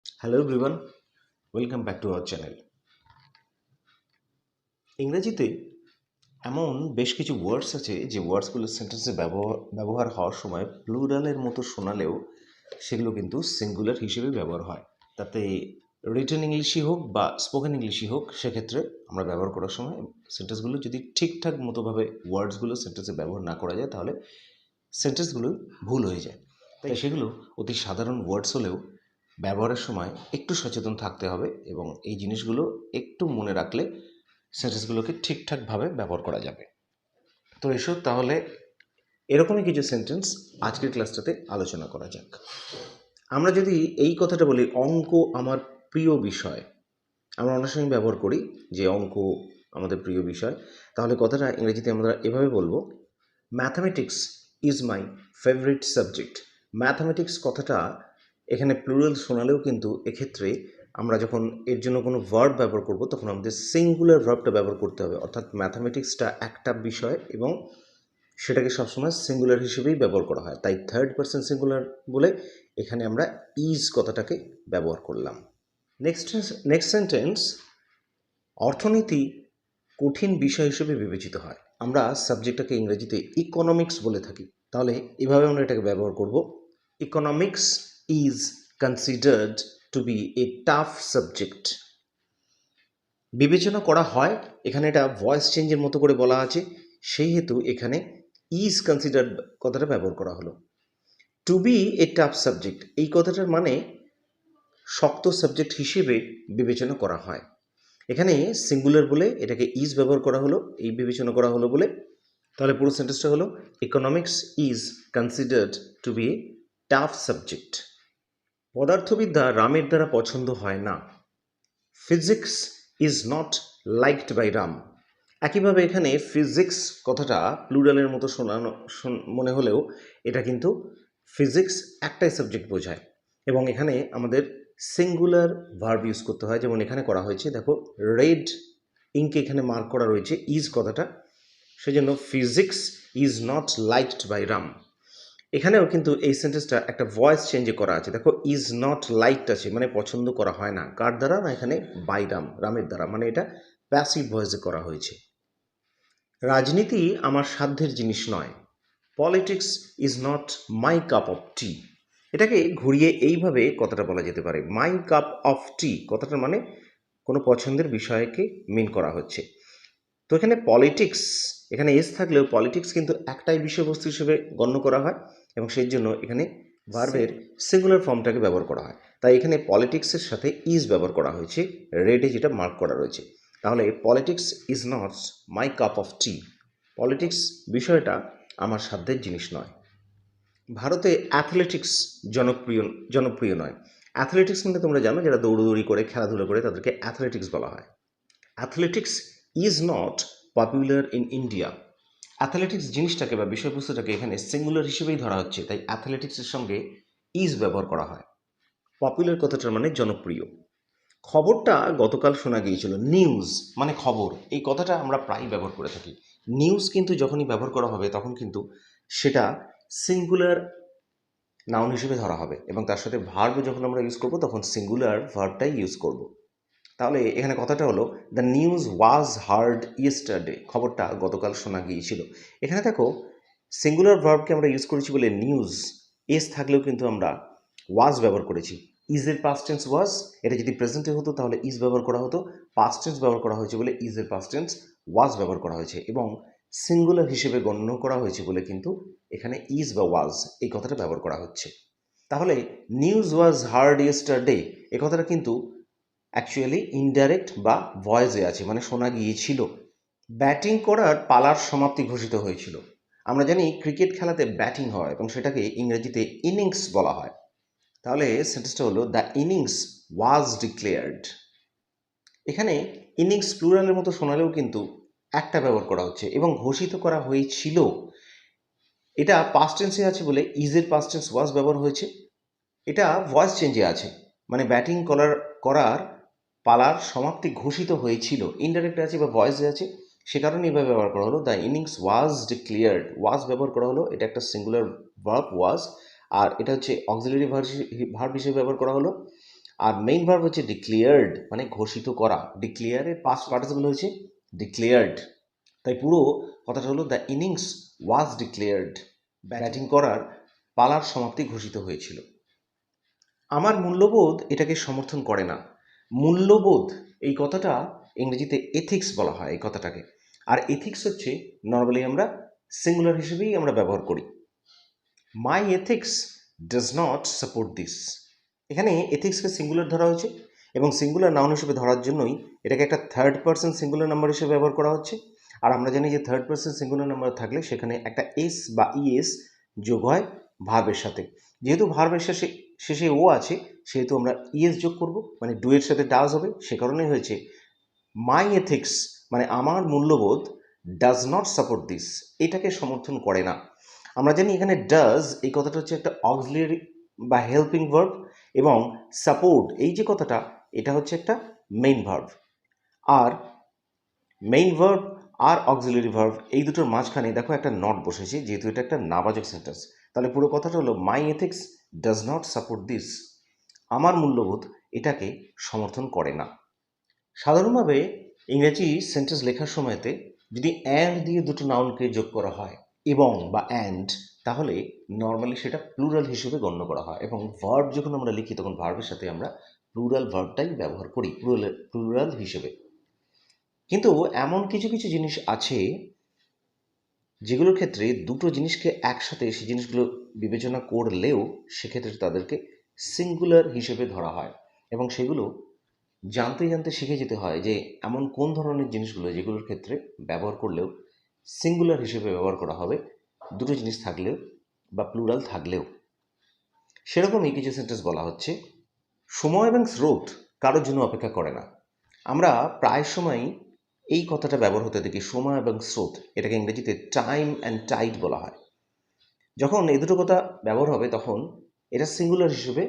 Hello everyone, welcome back to our channel. ইংরেজিতে এমন বেশ কিছু ওয়ার্ডস আছে যে ওয়ার্ডসগুলো সেন্টেন্সে ব্যবহার হওয়ার সময় প্লুরালের মতো শোনালেও সেগুলো কিন্তু সিঙ্গুলার হিসেবে ব্যবহার হয়। তাতে রিটেন ইংলিশই হোক বা স্পোকেন ইংলিশই হোক, সেক্ষেত্রে আমরা ব্যবহার করার সময় সেন্টেন্সগুলো যদি ঠিকঠাক মতোভাবে ওয়ার্ডসগুলো সেন্টেন্সে ব্যবহার না করা যায়, তাহলে সেন্টেন্সগুলো ভুল হয়ে যায়। তাই সেগুলো অতি সাধারণ ওয়ার্ডস হলেও ব্যবহারের সময় একটু সচেতন থাকতে হবে এবং এই জিনিসগুলো একটু মনে রাখলে সেন্টেন্সগুলোকে ঠিকঠাকভাবে ব্যবহার করা যাবে। তো এসো তাহলে এরকমই কিছু সেন্টেন্স আজকের ক্লাসটাতে আলোচনা করা যাক। আমরা যদি এই কথাটা বলি, অঙ্ক আমার প্রিয় বিষয়, আমরা অনেক সময় ব্যবহার করি যে অঙ্ক আমাদের প্রিয় বিষয়, তাহলে কথাটা ইংরেজিতে আমরা এভাবে বলবো, mathematics is my favourite subject. Mathematics কথাটা এখানে প্লুরাল শোনালেও কিন্তু এক্ষেত্রে আমরা যখন এর জন্য কোনো ভার্ব ব্যবহার করব তখন আমাদের সিঙ্গুলার ভার্বটা ব্যবহার করতে হবে, অর্থাৎ ম্যাথামেটিক্সটা একটা বিষয় এবং সেটাকে সবসময় সিঙ্গুলার হিসেবেই ব্যবহার করা হয়, তাই থার্ড পারসন সিঙ্গুলার বলে এখানে আমরা ইজ কথাটাকে ব্যবহার করলাম। নেক্সট সেন্টেন্স, অর্থনীতি কঠিন বিষয় হিসেবে বিবেচিত হয়। আমরা সাবজেক্টটাকে ইংরেজিতে ইকোনমিক্স বলে থাকি, তাহলে এভাবে আমরা এটাকে ব্যবহার করব, economics is considered to be a tough subject. বিবেচনা করা হয়, এখানে এটা ভয়েস চেঞ্জের মতো করে বলা আছে, সেই হেতু এখানে ইজ কনসিডার্ড কথাটা ব্যবহার করা হলো। To be a tough subject এই কথাটার মানে শক্ত সাবজেক্ট হিসেবে বিবেচনা করা হয়। এখানে সিঙ্গুলার বলে এটাকে ইজ ব্যবহার করা হলো, এই বিবেচনা করা হলো বলে। তাহলে পুরো সেন্টেন্সটা হলো, economics is considered to be a tough subject. পদার্থবিদ্যা রামের দ্বারা পছন্দ হয় না। Physics is not liked by Ram. একইভাবে এখানে ফিজিক্স কথাটা প্লুরালের মতো মনে হলেও এটা কিন্তু ফিজিক্স একটাই সাবজেক্ট বোঝায় এবং এখানে আমাদের সিঙ্গুলার ভার্ব ইউজ করতে হয়, যেমন এখানে করা হয়েছে, দেখো রেড ইঙ্কে এখানে মার্ক করা রয়েছে ইজ কথাটা, সেজন্য physics is not liked by Ram. এখানেও কিন্তু এই সেন্টেন্সটা একটা ভয়েস চেঞ্জে করা আছে, দেখো ইজ নট লাইকড আছে মানে পছন্দ করা হয় না, কার দ্বারা না, এখানে বাই রাম, রামের দ্বারা, মানে এটা প্যাসিভ ভয়েসে করা হয়েছে। রাজনীতি আমার সাধ্যের জিনিস নয়। Politics is not my cup of tea. এটাকে ঘুরিয়ে এইভাবে কথাটা বলা যেতে পারে, মাই কাপ অফ টি কথাটার মানে কোনো পছন্দের বিষয়কে মিন করা হচ্ছে। তো এখানে পলিটিক্স, এখানে এস থাকলেও পলিটিক্স কিন্তু একটাই বিষয়বস্তু হিসেবে গণ্য করা হয় এবং সেই জন্য এখানে ভার্বের সিঙ্গুলার ফর্মটাকে ব্যবহার করা হয়, তাই এখানে পলিটিক্সের সাথে ইজ ব্যবহার করা হয়েছে, রেডে যেটা মার্ক করা রয়েছে। তাহলে politics is not my cup of T, politics বিষয়টা আমার সাধ্যের জিনিস নয়। ভারতে অ্যাথলেটিক্স জনপ্রিয় নয়। অ্যাথলেটিক্স মানে তোমরা জানো, যারা দৌড়দৌড়ি করে, খেলাধুলা করে, তাদেরকে অ্যাথলেটিক্স বলা হয়। Athletics is not popular in India. Athletics জিনিসটাকে বা বিষয়বস্তুটাকে এখানে সিঙ্গুলার হিসেবেই ধরা হচ্ছে, তাই অ্যাথলেটিক্সের সঙ্গে ইজ ব্যবহার করা হয়। পপুলার কথাটার মানে জনপ্রিয়। খবরটা গতকাল শোনা গিয়েছিল। নিউজ মানে খবর, এই কথাটা আমরা প্রায় ব্যবহার করে থাকি। নিউজ কিন্তু যখনই ব্যবহার করা হবে তখন কিন্তু সেটা সিঙ্গুলার নাউন হিসেবে ধরা হবে এবং তার সাথে ভার্ব যখন আমরা ইউজ করব তখন সিঙ্গুলার ভার্বটাই ইউজ করব। তাহলে এখানে কথাটা হলো, the news was hard yesterday, খবরটা গতকাল শোনা গিয়েছিল। এখানে দেখো সিঙ্গুলার ভার্বকে আমরা ইউজ করেছি বলে নিউজ, এস থাকলেও কিন্তু আমরা ওয়াজ ব্যবহার করেছি। ইজের পাস্ট টেন্স ওয়াজ, এটা যদি প্রেজেন্টে হতো তাহলে ইজ ব্যবহার করা হতো, পাস্ট টেন্স ব্যবহার করা হয়েছে বলে ইজের পাস্ট টেন্স ওয়াজ ব্যবহার করা হয়েছে এবং সিঙ্গুলার হিসেবে গণ্য করা হয়েছে বলে কিন্তু এখানে ইজ বা ওয়াজ এই কথাটা ব্যবহার করা হচ্ছে। তাহলে নিউজ ওয়াজ হার্ড ইয়েস্টারডে এ কথাটা কিন্তু অ্যাকচুয়ালি ইনডাইরেক্ট বা ভয়েসে আছে, মানে শোনা গিয়েছিল। ব্যাটিং করার পালার সমাপ্তি ঘোষিত হয়েছিল। আমরা জানি ক্রিকেট খেলাতে ব্যাটিং হয় এবং সেটাকে ইংরেজিতে ইনিংস বলা হয়। তাহলে সেন্টেন্সটা হলো, দ্য ইনিংস ওয়াজ ডিক্লেয়ার্ড। এখানে ইনিংস প্লুরালের মতো শোনালেও কিন্তু একটা ব্যবহার করা হচ্ছে এবং ঘোষিত করা হয়েছিল, এটা পাস্ট টেন্সে আছে বলে ইজের পাস্ট টেন্স ওয়াজ ব্যবহার হয়েছে। এটা ভয়েস চেঞ্জে আছে, মানে ব্যাটিং করার পালার সমাপ্তি ঘোষিত হয়েছিল, ইনডাইরেক্ট আছে বা ভয়েসে আছে, সে কারণে এভাবে ব্যবহার করা হলো। দ্য ইনিংস ওয়াজ ডিক্লেয়ার্ড, ওয়াজ ব্যবহার করা হলো, এটা একটা সিঙ্গুলার ভার্ব ওয়াজ, আর এটা হচ্ছে অক্সিলারি ভার্ব হিসেবে ব্যবহার করা হলো। আর মেইন ভার্ব হচ্ছে ডিক্লেয়ার্ড, মানে ঘোষিত করা। ডিক্লেয়ারের পাস্ট পার্টিসিপল হয়েছে ডিক্লেয়ার্ড। তাই পুরো কথাটা হলো the innings was declared, batting করার পালার সমাপ্তি ঘোষিত হয়েছিল। আমার মূল্যবোধ এটাকে সমর্থন করে না। মূল্যবোধ এই কথাটা ইংরেজিতে এথিক্স বলা হয় এই কথাটাকে। আর এথিক্স হচ্ছে নর্মালি আমরা সিঙ্গুলার হিসেবেই আমরা ব্যবহার করি। My ethics does not support this. এখানে এথিক্সকে সিঙ্গুলার ধরা হয়েছে এবং সিঙ্গুলার নাউন হিসেবে ধরার জন্যই এটাকে একটা থার্ড পার্সন সিঙ্গুলার নাম্বার হিসেবে ব্যবহার করা হচ্ছে। আর আমরা জানি যে থার্ড পার্সন সিঙ্গুলার নাম্বার থাকলে সেখানে একটা এস বা ইএস যোগ হয় ভার্বের সাথে। যেহেতু ভার্বের শেষে ও আছে সেহেতু আমরা ইএস যোগ করব, মানে ডু এর সাথে ডাজ হবে। সে কারণেই হয়েছে মাই এথিক্স, মানে আমার মূল্যবোধ ডাজ নট সাপোর্ট দিস, এটাকে সমর্থন করে না। আমরা জানি এখানে ডাজ এই কথাটা হচ্ছে একটা অক্সিলারি বা হেল্পিং ভার্ব, এবং সাপোর্ট এই যে কথাটা এটা হচ্ছে একটা মেইন ভার্ব। আর মেইন ভার্ব আর অক্সিলারি ভার্ব এই দুটোর মাঝখানে দেখো একটা নট বসেছে, যেহেতু এটা একটা নাবাচক সেন্টেন্স। তাহলে পুরো কথাটা হলো my ethics does not support this, আমার মূল্যবোধ এটাকে সমর্থন করে না। সাধারণভাবে ইংরেজি সেন্টেন্স লেখার সময়তে যদি অ্যান্ড দিয়ে দুটো নাউনকে যোগ করা হয় এবং বা অ্যান্ড, তাহলে নর্মালি সেটা প্লুরাল হিসেবে গণ্য করা হয়। এবং ভার্ব যখন আমরা লিখি তখন ভার্বের সাথে আমরা প্লুরাল ভার্বটাই ব্যবহার করি প্লুরাল হিসেবে। কিন্তু এমন কিছু কিছু জিনিস আছে যেগুলোর ক্ষেত্রে দুটো জিনিসকে একসাথে সেই জিনিসগুলো বিবেচনা করলেও সেক্ষেত্রে তাদেরকে সিঙ্গুলার হিসেবে ধরা হয়, এবং সেগুলো জানতে জানতে শিখে যেতে হয় যে এমন কোন ধরনের জিনিসগুলো যেগুলোর ক্ষেত্রে ব্যবহার করলেও সিঙ্গুলার হিসেবে ব্যবহার করা হবে, দুটো জিনিস থাকলেও বা প্লুরাল থাকলেও। সেরকমই কিছু সেন্টেন্স বলা হচ্ছে সময় এবং স্রোত কারোর জন্য অপেক্ষা করে না। আমরা প্রায় সময়ই এই কথাটা ব্যবহার হতে দেখি, সময় এবং স্রোত। এটাকে ইংরেজিতে টাইম অ্যান্ড টাইড বলা হয়। যখন এই দুটো কথা ব্যবহার হবে তখন এটা সিঙ্গুলার হিসেবে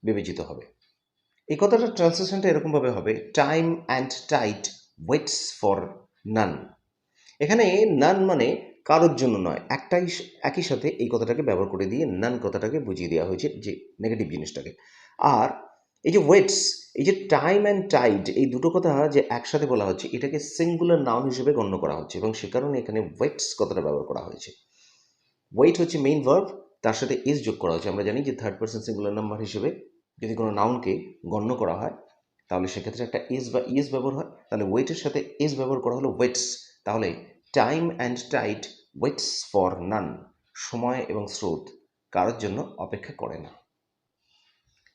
বিবেচিত হবে। এই কথাটার ট্রান্সলেশনটা এরকমভাবে হবে time and tide waits for none. এখানে নান মানে কারোর জন্য নয়, একই সাথে এই কথাটাকে ব্যবহার করে দিয়ে নান কথাটাকে বুঝিয়ে দেওয়া হয়েছে, যে নেগেটিভ জিনিসটাকে। আর এই যে ওয়েটস, এই যে টাইম অ্যান্ড টাইড, এই দুটো কথা যে একসাথে বলা হচ্ছে এটাকে সিঙ্গুলার নাউন হিসেবে গণ্য করা হচ্ছে, এবং সে কারণে এখানে ওয়েটস কথাটা ব্যবহার করা হয়েছে। ওয়েট হচ্ছে মেইন ভার্ব, তার সাথে এস যোগ করা হচ্ছে। আমরা জানি যে থার্ড পার্সন সিঙ্গুলার নাম্বার হিসেবে যদি কোনো নাউনকে গণ্য করা হয় তাহলে সেক্ষেত্রে একটা এস বা ইএস ব্যবহার হয়। তাহলে ওয়েটের সাথে এস ব্যবহার করা হলো ওয়েটস। তাহলে time and tide waits for none, সময় এবং স্রোত কারোর জন্য অপেক্ষা করে না।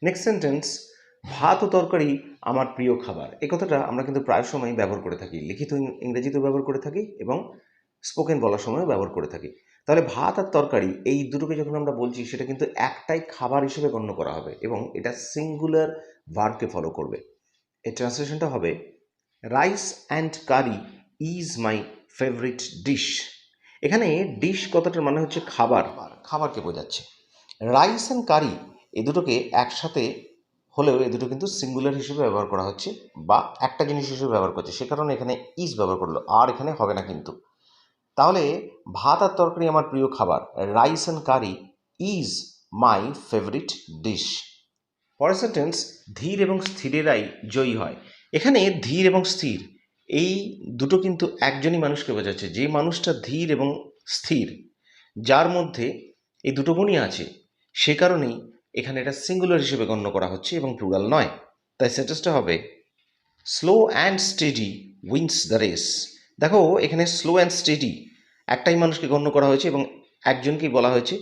নেক্সট সেন্টেন্স, ভাত ও তরকারি আমার প্রিয় খাবার। এই কথাটা আমরা কিন্তু প্রায় সময় ব্যবহার করে থাকি, লিখিত ইংরেজিতেও ব্যবহার করে থাকি এবং স্পোকেন বলার সময়ও ব্যবহার করে থাকি। তাহলে ভাত আর তরকারি এই দুটোকে যখন আমরা বলছি সেটা কিন্তু একটাই খাবার হিসেবে গণ্য করা হবে এবং এটা সিঙ্গুলার ভার্বকে ফলো করবে। এই ট্রান্সলেশনটা হবে rice and curry is my favourite dish. এখানে ডিশ কথাটার মানে হচ্ছে খাবার, খাবারকে বোঝাচ্ছে। রাইস অ্যান্ড কারি এই দুটোকে একসাথে হলেও এই দুটো কিন্তু সিঙ্গুলার হিসেবে ব্যবহার করা হচ্ছে বা একটা জিনিস হিসেবে ব্যবহার করছে, সে কারণে এখানে ইজ ব্যবহার করলো, আর এখানে হবে না কিন্তু। তাহলে ভাত আর তরকারি আমার প্রিয় খাবার, rice and curry is my favourite dish. পরের সেন্টেন্স, ধীর এবং স্থিরেরাই জয়ী হয়। এখানে ধীর এবং স্থির এই দুটো কিন্তু একজনই মানুষকে বোঝাচ্ছে, যে মানুষটা ধীর এবং স্থির, যার মধ্যে এই দুটো গুণই আছে, সে কারণেই এখানে এটা সিঙ্গুলার হিসেবে গণ্য করা হচ্ছে এবং প্লুরাল নয়। তাই সেন্টেন্সটা হবে slow and steady wins the race. দেখো এখানে স্লো অ্যান্ড স্টেডি একটাই মানুষকে গণ্য করা হয়েছে এবং একজনকেই বলা হয়েছে,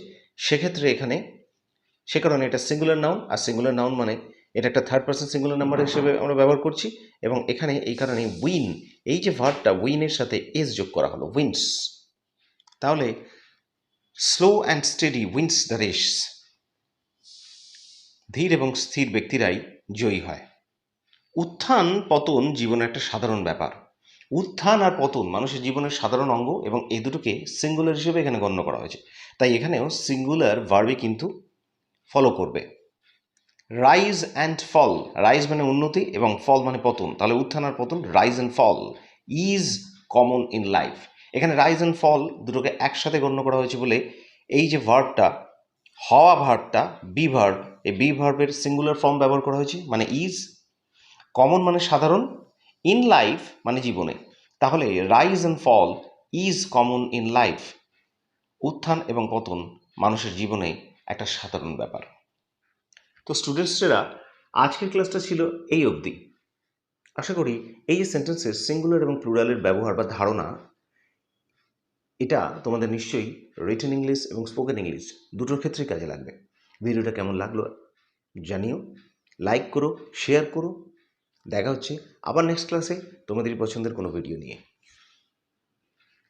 সেক্ষেত্রে এখানে সে কারণে এটা সিঙ্গুলার নাউন, আর সিঙ্গুলার নাউন মানে এটা একটা থার্ড পার্সন সিঙ্গুলার নাম্বার হিসেবে আমরা ব্যবহার করছি। এবং এখানে এই কারণে উইন, এই যে ভার্বটা উইনের সাথে এস যোগ করা হলো, উইন্স। তাহলে slow and steady wins the race, ধীর এবং স্থির ব্যক্তিরাই জয়ী হয়। উত্থান পতন জীবনের একটা সাধারণ ব্যাপার। উত্থান আর পতন মানুষের জীবনের সাধারণ অঙ্গ এবং এই দুটোকে সিঙ্গুলার হিসেবে এখানে গণ্য করা হয়েছে, তাই এখানেও সিঙ্গুলার ভার্বই কিন্তু ফলো করবে। রাইজ অ্যান্ড ফল, রাইজ মানে উন্নতি এবং ফল মানে পতন, তাহলে উত্থান আর পতন, rise and fall is common in life. এখানে রাইজ অ্যান্ড ফল দুটোকে একসাথে গণ্য করা হয়েছে বলে এই যে ভার্বটা, হওয়া ভার্বটা বি ভার্ব এই বি ভার্বের সিঙ্গুলার ফর্ম ব্যবহার করা হয়েছে মানে ইজ, কমন মানে সাধারণ, ইন লাইফ মানে জীবনে। তাহলে rise and fall is common in life. উত্থান এবং পতন মানুষের জীবনে একটা সাধারণ ব্যাপার। তো স্টুডেন্টসরা আজকের ক্লাসটা ছিল এই অবধি। আশা করি এই যে সেন্টেন্সের সিঙ্গুলার এবং প্লুরালের ব্যবহার বা ধারণা, এটা তোমাদের নিশ্চয়ই রিটেন ইংলিশ এবং স্পোকেন ইংলিশ দুটোর ক্ষেত্রেই কাজে লাগবে। ভিডিওটা কেমন লাগলো জানিও, লাইক করো, শেয়ার করো। দেখা হচ্ছে আবার নেক্সট ক্লাসে তোমাদের পছন্দের কোনো ভিডিও নিয়ে।